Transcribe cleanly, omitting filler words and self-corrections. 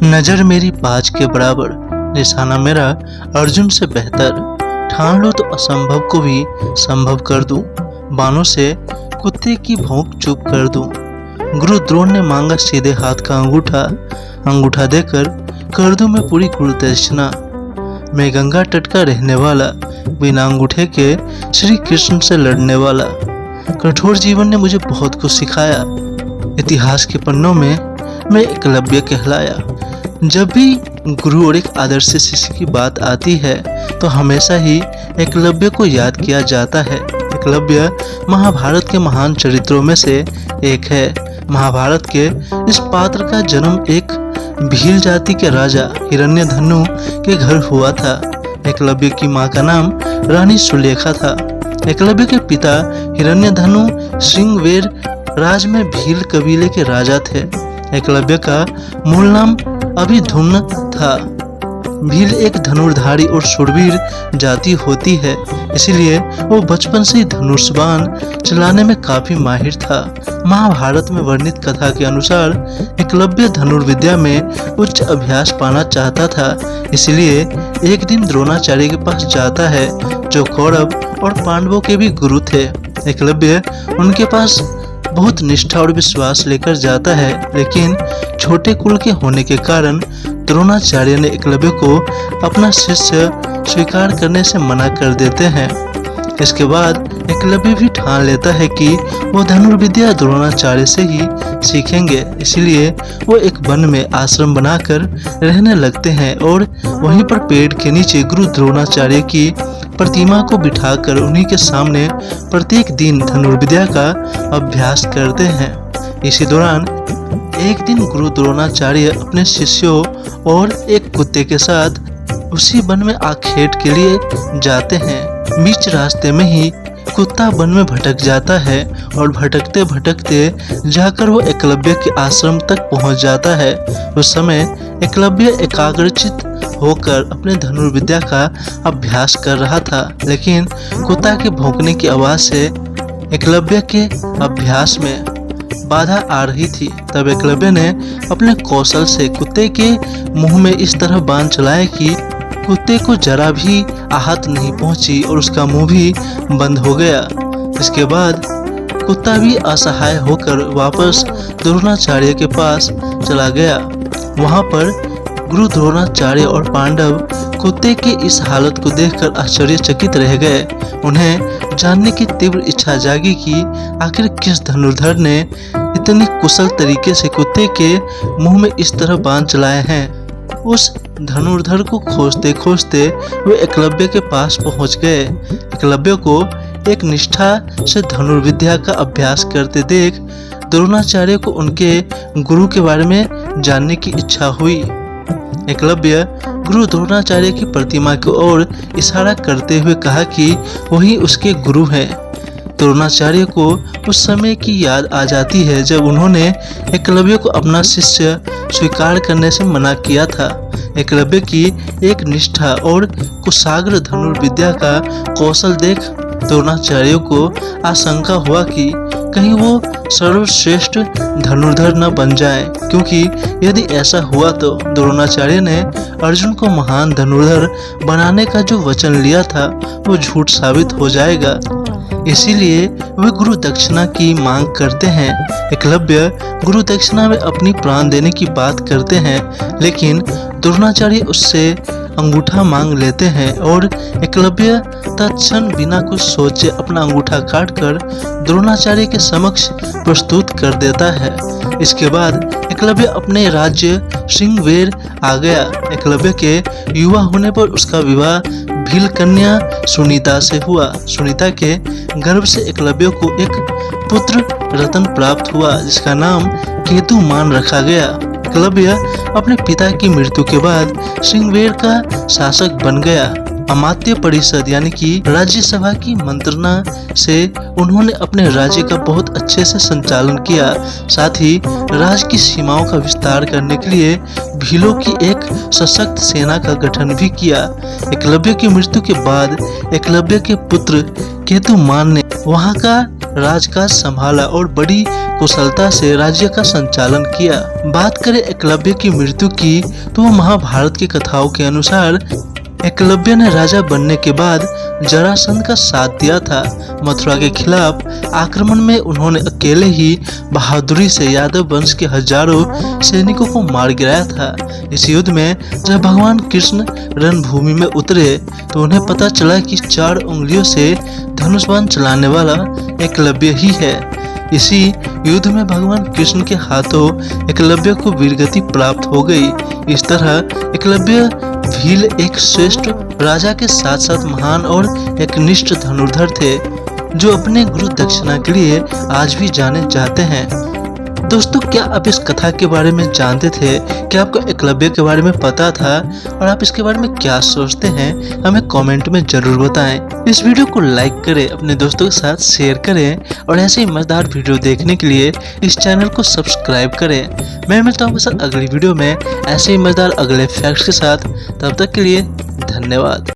नजर मेरी बाज के बराबर, निशाना मेरा अर्जुन से बेहतर। ठान लो तो असंभव को भी संभव कर दूं, बाणों से कुत्ते की भौंक चुप कर दूं। गुरु द्रोण ने मांगा सीधे हाथ का अंगूठा, अंगूठा देकर कर दूं मैं पूरी गुरु दक्षिणा। मैं गंगा तट का रहने वाला, बिना अंगूठे के श्री कृष्ण से लड़ने वाला। कठोर जीवन ने मुझे बहुत कुछ सिखाया, इतिहास के पन्नों में मैं एकलव्य कहलाया। जब भी गुरु और एक आदर्श शिष्य की बात आती है तो हमेशा ही एकलव्य को याद किया जाता है। एकलव्य महाभारत के महान चरित्रों में से एक है। महाभारत के इस पात्र का जन्म एक भील जाति के राजा हिरण्यधनु के घर हुआ था। एकलव्य की मां का नाम रानी सुलेखा था। एकलव्य के पिता हिरण्यधनु श्रृंगवेर राज में भील कबीले के राजा थे। एकलव्य का मूल नाम अभिधुम्न था। भील एक धनुर्धारी और शूरवीर जाति होती है, इसलिए वो बचपन से ही धनुष बाण चलाने में काफी माहिर था। महाभारत में वर्णित कथा के अनुसार एकलव्य धनुर्विद्या में उच्च अभ्यास पाना चाहता था, इसलिए एक दिन द्रोणाचार्य के पास जाता है, जो कौरव और पांडवों के भी गुरु थे। एकलव्य उनके पास बहुत निष्ठा और विश्वास लेकर जाता है, लेकिन छोटे कुल के होने के कारण द्रोणाचार्य ने एकलव्य को अपना शिष्य स्वीकार करने से मना कर देते हैं। इसके बाद एकलव्य भी ठान लेता है कि वो धनुर्विद्या द्रोणाचार्य से ही सीखेंगे, इसलिए वो एक वन में आश्रम बनाकर रहने लगते हैं और वहीं पर पेड़ के नीचे गुरु द्रोणाचार्य की प्रतिमा को बिठाकर उन्हीं के सामने प्रत्येक दिन धनुर्विद्या का अभ्यास करते हैं। इसी दौरान एक दिन गुरु द्रोणाचार्य अपने शिष्यों और एक कुत्ते के साथ उसी वन में आखेट के लिए जाते हैं। बीच रास्ते में ही कुत्ता वन में भटक जाता है और भटकते भटकते जाकर वो एकलव्य के आश्रम तक पहुंच जाता है। उस समय एकलव्य एकाग्रचित होकर अपने धनुर्विद्या का अभ्यास कर रहा था, लेकिन कुत्ता के भौंकने की आवाज से एकलव्य के अभ्यास में बाधा आ रही थी। तब एकलव्य ने अपने कौशल से कुत्ते के मुंह में इस तरह बाण चलाया कि कुत्ते को जरा भी आहत नहीं पहुंची और उसका मुंह भी बंद हो गया। इसके बाद कुत्ता भी असहाय होकर वापस द्रोणाचार्य के पास चला गया। वहां पर गुरु द्रोणाचार्य और पांडव कुत्ते की इस हालत को देखकर आश्चर्यचकित रह गए। उन्हें जानने की तीव्र इच्छा जागी कि आखिर किस धनुर्धर ने इतनी कुशल तरीके से कुत्ते के मुंह में इस तरह बाण चलाए हैं। उस धनुर्धर को खोजते खोजते वे एकलव्य के पास पहुंच गए। एकलव्य को एक निष्ठा से धनुर्विद्या का अभ्यास करते देख द्रोणाचार्य को उनके गुरु के बारे में जानने की इच्छा हुई। एकलव्य गुरु द्रोणाचार्य की प्रतिमा की ओर इशारा करते हुए कहा कि वही उसके गुरु हैं। द्रोणाचार्य को उस समय की याद आ जाती है जब उन्होंने एकलव्य को अपना शिष्य स्वीकार करने से मना किया था। एकलव्य की एक निष्ठा और कुशाग्र धनुर्विद्या का कौशल देख द्रोणाचार्य को आशंका हुआ कि कहीं वो सर्वश्रेष्ठ धनुर्धर न बन जाए, क्योंकि यदि ऐसा हुआ तो द्रोणाचार्य ने अर्जुन को महान धनुर्धर बनाने का जो वचन लिया था वो झूठ साबित हो जाएगा। इसीलिए वे गुरु दक्षिणा की मांग करते हैं। एकलव्य गुरु दक्षिणा में अपनी प्राण देने की बात करते हैं, लेकिन द्रोणाचार्य उससे अंगूठा मांग लेते हैं और एकलव्य तत्क्षण बिना कुछ सोचे अपना अंगूठा काटकर द्रोणाचार्य के समक्ष प्रस्तुत कर देता है। इसके बाद एकलव्य अपने राज्य श्रृंगवेर आ गया। एकलव्य के युवा होने पर उसका विवाह भील कन्या सुनीता से हुआ। सुनीता के गर्भ से एकलव्य को एक पुत्र रतन प्राप्त हुआ, जिसका नाम केतुमान रखा गया। एकलव्य अपने पिता की मृत्यु के बाद श्रृंगवेर का शासक बन गया। अमात्य परिषद यानी कि राज्यसभा की मंत्रणा से उन्होंने अपने राज्य का बहुत अच्छे से संचालन किया। साथ ही राज्य की सीमाओं का विस्तार करने के लिए भीलों की एक सशक्त सेना का गठन भी किया। एकलव्य की मृत्यु के बाद एकलव्य के पुत्र केतुमान ने वहां का राजकाज संभाला और बड़ी कुशलता से राज्य का संचालन किया। बात करें एकलव्य की मृत्यु की तो महाभारत की कथाओं के अनुसार एकलव्य ने राजा बनने के बाद जरासंध का साथ दिया था। मथुरा के खिलाफ आक्रमण में उन्होंने अकेले ही बहादुरी से यादव वंश के हजारों सैनिकों को मार गिराया था। इस युद्ध में जब भगवान कृष्ण रणभूमि में उतरे तो उन्हें पता चला कि 4 उंगलियों से धनुष बाण चलाने वाला एकलव्य ही है। इसी युद्ध में भगवान कृष्ण के हाथों एकलव्य को वीरगति प्राप्त हो गई। इस तरह एकलव्य भील एक श्रेष्ठ राजा के साथ साथ महान और एक निष्ठ धनुर्धर थे, जो अपने गुरु दक्षिणा के लिए आज भी जाने जाते हैं। दोस्तों, क्या आप इस कथा के बारे में जानते थे? क्या आपको एकलव्य के बारे में पता था? और आप इसके बारे में क्या सोचते हैं? हमें कमेंट में जरूर बताएं। इस वीडियो को लाइक करें, अपने दोस्तों के साथ शेयर करें और ऐसे ही मजेदार वीडियो देखने के लिए इस चैनल को सब्सक्राइब करें। मैं मिलता हूँ अगली वीडियो में ऐसे ही मजेदार अगले फैक्ट्स के साथ। तब तक के लिए धन्यवाद।